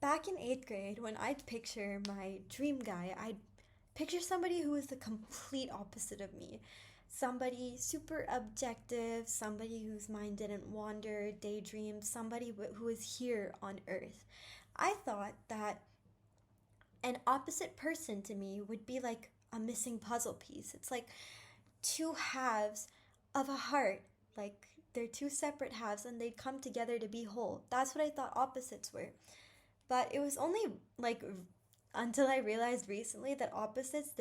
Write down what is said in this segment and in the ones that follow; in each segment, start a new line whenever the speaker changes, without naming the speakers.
Back in eighth grade, when I'd picture my dream guy, I'd picture somebody who is the complete opposite of me. Somebody super objective, somebody whose mind didn't wander, daydream, somebody who is here on earth. I thought that an opposite person to me would be like a missing puzzle piece. It's like two halves of a heart. Like they're two separate halves and they come together to be whole. That's what I thought opposites were. But it was only like until I realized recently that opposites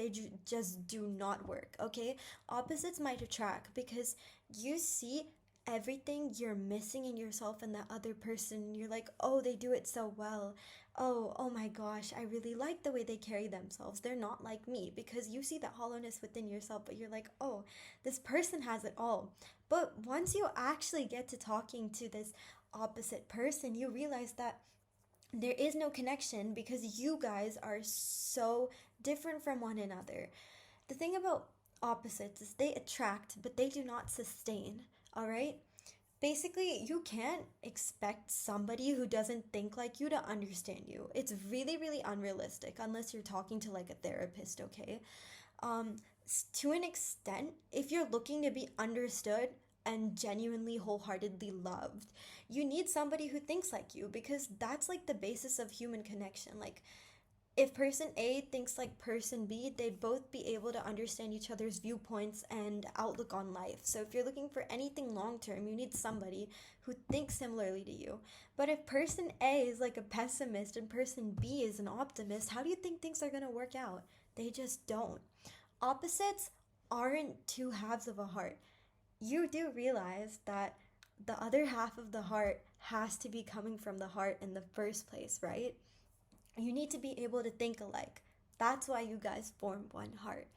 just do not work, okay? Opposites might attract because you see everything you're missing in yourself and the other person. You're like, "Oh, they do it so well. Oh my gosh, I really like the way they carry themselves. They're not like me." Because you see that hollowness within yourself, but you're like, "Oh, this person has it all." But once you actually get to talking to this opposite person, you realize that there is no connection because you guys are so different from one another. The thing about opposites is they attract, but they do not sustain, all right? Basically, you can't expect somebody who doesn't think like you to understand you. It's really, really unrealistic unless you're talking to like a therapist, okay? Um, to an extent, if you're looking to be understood and genuinely wholeheartedly loved, you need somebody who thinks like you because that's like the basis of human connection. Like, if person A thinks like person B, they'd both be able to understand each other's viewpoints and outlook on life. So if you're looking for anything long term, you need somebody who thinks similarly to you. But if person A is like a pessimist and person B is an optimist, how do you think things are going to work out? They just don't. Opposites aren't two halves of a heart. You do realize that the other half of the heart has to be coming from the heart in the first place, right? You need to be able to think alike. That's why you guys form one heart.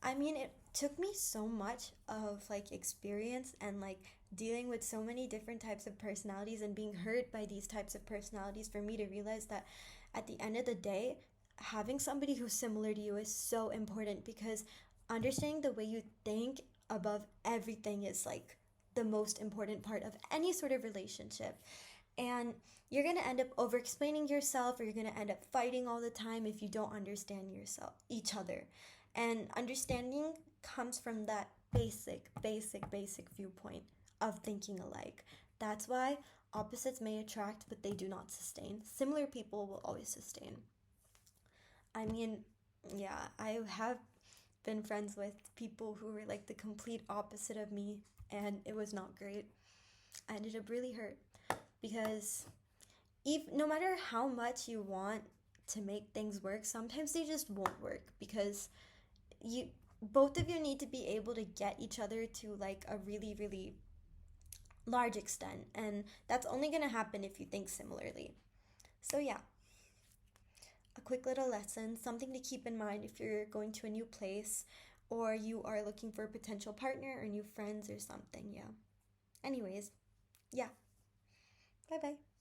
I mean, it took me so much of like experience and like dealing with so many different types of personalities and being hurt by these types of personalities for me to realize that at the end of the day, having somebody who's similar to you is so important because understanding the way you think above everything is like the most important part of any sort of relationship. And you're going to end up over explaining yourself or you're going to end up fighting all the time if you don't understand yourself each other. And understanding comes from that basic viewpoint of thinking alike. That's why opposites may attract but they do not sustain. Similar people will always sustain. I mean, yeah, I have been friends with people who were like the complete opposite of me, and it was not great. I ended up really hurt because no matter how much you want to make things work, sometimes they just won't work because you both of you need to be able to get each other to like a really, really large extent, and that's only going to happen if you think similarly. So yeah, a quick little lesson, something to keep in mind if you're going to a new place or you are looking for a potential partner or new friends or something. Yeah. Anyways, yeah. Bye bye.